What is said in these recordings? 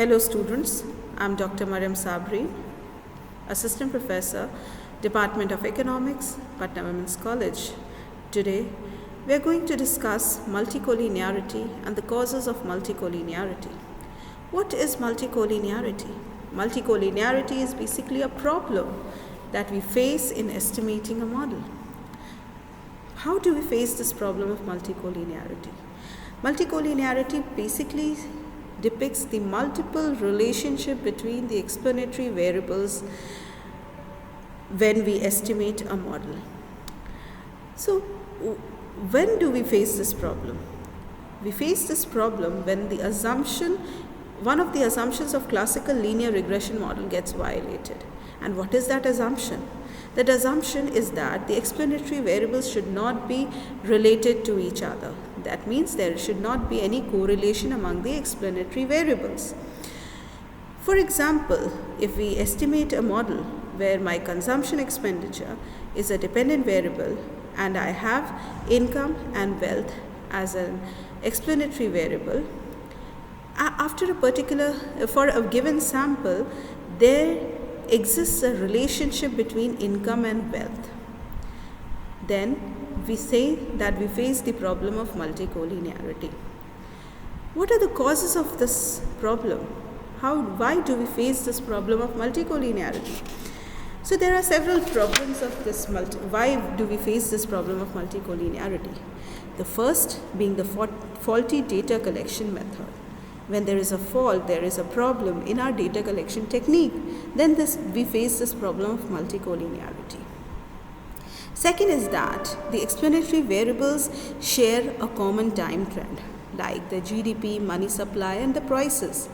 Hello students, I'm Dr. Maryam Sabreen, Assistant Professor, Department of Economics, Patna Women's College. Today, we are going to discuss multicollinearity and the causes of multicollinearity. What is multicollinearity? Multicollinearity is basically a problem that we face in estimating a model. How do we face this problem of multicollinearity? Multicollinearity basically depicts the multiple relationship between the explanatory variables when we estimate a model. So, when do we face this problem? We face this problem when one of the assumptions of classical linear regression model gets violated. And what is that assumption? That assumption is that the explanatory variables should not be related to each other. That means there should not be any correlation among the explanatory variables. For example, if we estimate a model where my consumption expenditure is a dependent variable and I have income and wealth as an explanatory variable, for a given sample, there exists a relationship between income and wealth. Then we say that we face the problem of multicollinearity. What are the causes of this problem? Why do we face this problem of multicollinearity? So there are several problems of this why do we face this problem of multicollinearity? The first being the faulty data collection method. When there is a fault, there is a problem in our data collection technique, then we face this problem of multicollinearity. Second is that the explanatory variables share a common time trend, like the GDP, money supply, and the prices.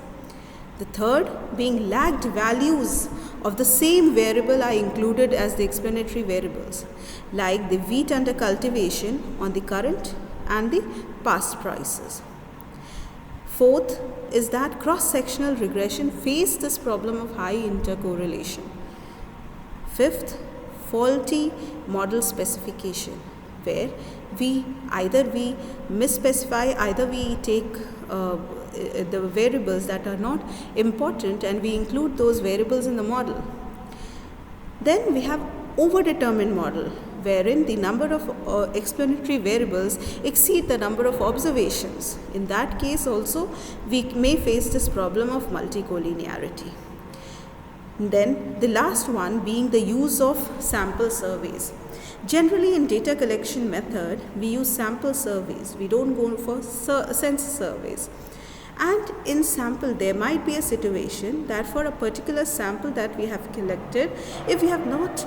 The third being lagged values of the same variable are included as the explanatory variables, like the wheat under cultivation on the current and the past prices. Fourth is that cross-sectional regression face this problem of high intercorrelation. Fifth, faulty model specification, where we misspecify, either we take the variables that are not important and we include those variables in the model. Then we have overdetermined model, wherein the number of explanatory variables exceed the number of observations. In that case also, we may face this problem of multicollinearity. Then the last one being the use of sample surveys. Generally in data collection method, we use sample surveys. We don't go for census surveys. And in sample, there might be a situation that for a particular sample that we have collected, if we have not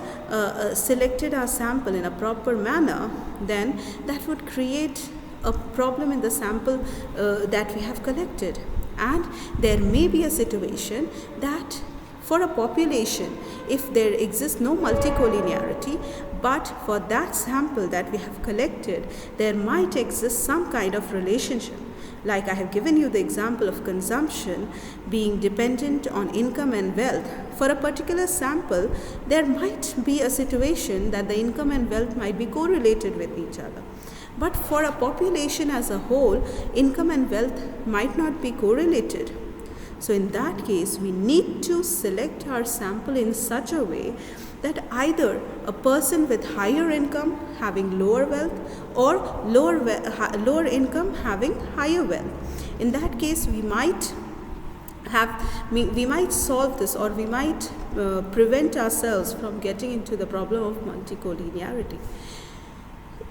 selected our sample in a proper manner, then that would create a problem in the sample that we have collected. And there may be a situation that for a population, if there exists no multicollinearity, but for that sample that we have collected, there might exist some kind of relationship. Like I have given you the example of consumption being dependent on income and wealth. For a particular sample, there might be a situation that the income and wealth might be correlated with each other. But for a population as a whole, income and wealth might not be correlated. So in that case, we need to select our sample in such a way that either a person with higher income having lower wealth or lower income having higher wealth. In that case, we might solve this, or we might prevent ourselves from getting into the problem of multicollinearity.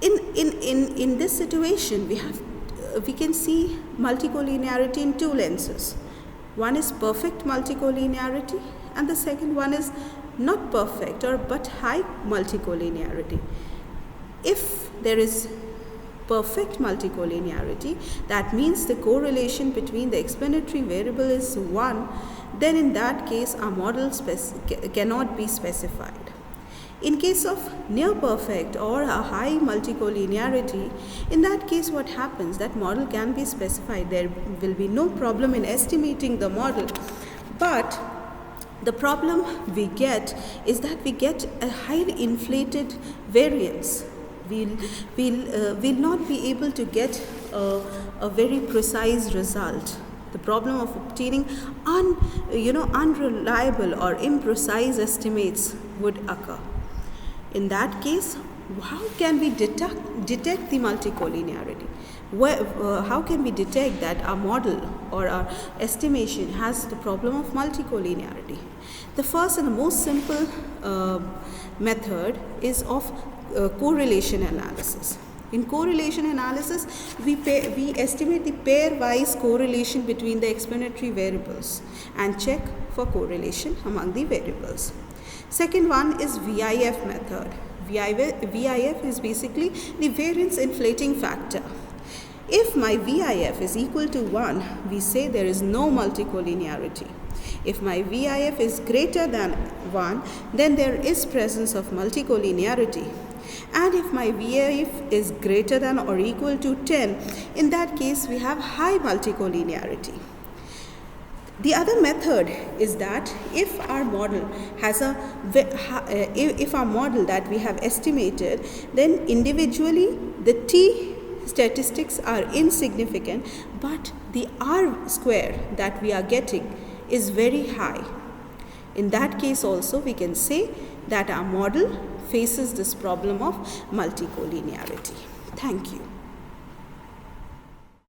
In this situation, we can see multicollinearity in two lenses. One is perfect multicollinearity and the second one is not perfect but high multicollinearity. If there is perfect multicollinearity, that means the correlation between the explanatory variable is 1, then in that case our model cannot be specified. In case of near perfect or a high multicollinearity, in that case what happens, that model can be specified. There will be no problem in estimating the model, but the problem we get is that we get a highly inflated variance. We'll not be able to get a very precise result The problem of obtaining unreliable or imprecise estimates would occur. In that case, how can we detect the multicollinearity? How can we detect that our model or our estimation has the problem of multicollinearity? The first and the most simple method is of correlation analysis. In correlation analysis, we estimate the pairwise correlation between the explanatory variables and check for correlation among the variables. Second one is VIF method. VIF is basically the variance inflating factor. If my VIF is equal to 1, we say there is no multicollinearity. If my VIF is greater than 1, then there is presence of multicollinearity. And if my VIF is greater than or equal to 10, in that case we have high multicollinearity. The other method is that if our model that we have estimated, then individually the t statistics are insignificant, but the r square that we are getting is very high. In that case also we can say that our model faces this problem of multicollinearity. Thank you.